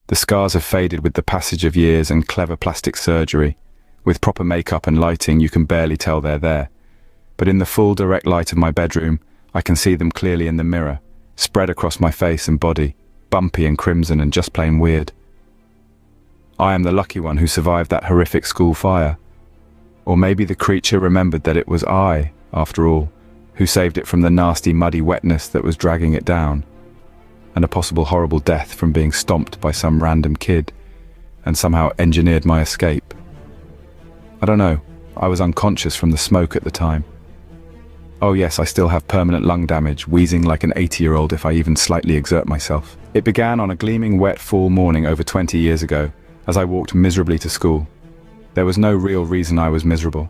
The scars have faded with the passage of years and clever plastic surgery. With proper makeup and lighting, you can barely tell they're there. But in the full direct light of my bedroom, I can see them clearly in the mirror, spread across my face and body, bumpy and crimson and just plain weird. I am the lucky one who survived that horrific school fire. Or maybe the creature remembered that it was I, after all, who saved it from the nasty muddy wetness that was dragging it down, and a possible horrible death from being stomped by some random kid, and somehow engineered my escape. I don't know, I was unconscious from the smoke at the time. Oh yes, I still have permanent lung damage, wheezing like an 80-year-old if I even slightly exert myself. It began on a gleaming wet fall morning over 20 years ago, as I walked miserably to school. There was no real reason I was miserable.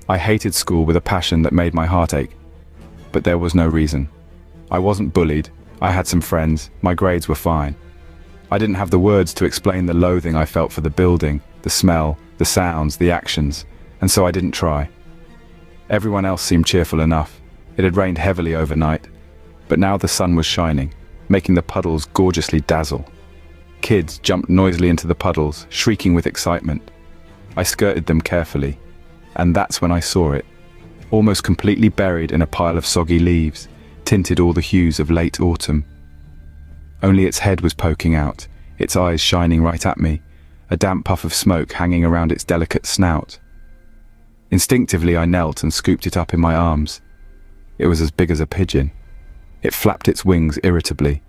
I hated school with a passion that made my heart ache. But there was no reason. I wasn't bullied, I had some friends, my grades were fine. I didn't have the words to explain the loathing I felt for the building, the smell, the sounds, the actions, and so I didn't try. Everyone else seemed cheerful enough. It had rained heavily overnight, but now the sun was shining, making the puddles gorgeously dazzle. Kids jumped noisily into the puddles, shrieking with excitement. I skirted them carefully, and that's when I saw it, almost completely buried in a pile of soggy leaves, tinted all the hues of late autumn. Only its head was poking out, its eyes shining right at me, a damp puff of smoke hanging around its delicate snout. Instinctively I knelt and scooped it up in my arms. It was as big as a pigeon. It flapped its wings irritably.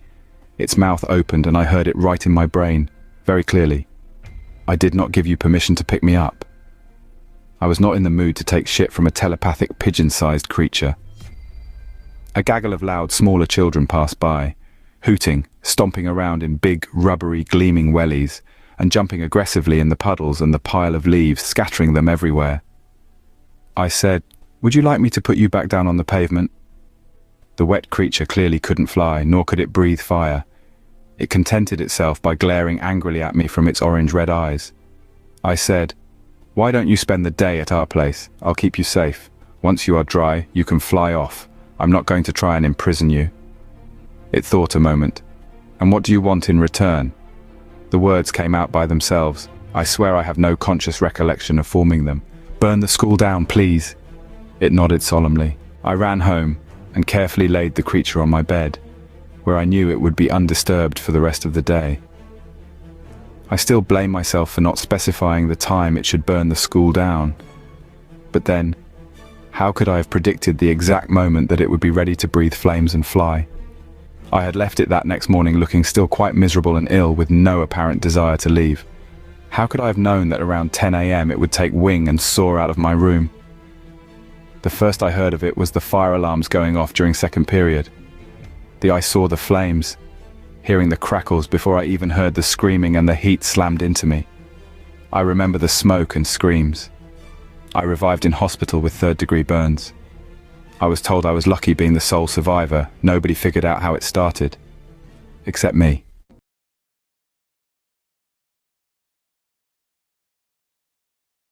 Its mouth opened and I heard it right in my brain, very clearly. I did not give you permission to pick me up. I was not in the mood to take shit from a telepathic pigeon-sized creature. A gaggle of loud, smaller children passed by, hooting, stomping around in big, rubbery, gleaming wellies, and jumping aggressively in the puddles and the pile of leaves, scattering them everywhere. I said, "Would you like me to put you back down on the pavement?" The wet creature clearly couldn't fly, nor could it breathe fire. It contented itself by glaring angrily at me from its orange-red eyes. I said, "Why don't you spend the day at our place? I'll keep you safe. Once you are dry, you can fly off. I'm not going to try and imprison you." It thought a moment. "And what do you want in return?" The words came out by themselves. I swear I have no conscious recollection of forming them. "Burn the school down, please." It nodded solemnly. I ran home and carefully laid the creature on my bed, where I knew it would be undisturbed for the rest of the day. I still blame myself for not specifying the time it should burn the school down. But then, how could I have predicted the exact moment that it would be ready to breathe flames and fly? I had left it that next morning looking still quite miserable and ill, with no apparent desire to leave. How could I have known that around 10 a.m. it would take wing and soar out of my room? The first I heard of it was the fire alarms going off during second period. I saw the flames, hearing the crackles before I even heard the screaming, and the heat slammed into me. I remember the smoke and screams. I revived in hospital with third-degree burns. I was told I was lucky being the sole survivor. Nobody figured out how it started. Except me.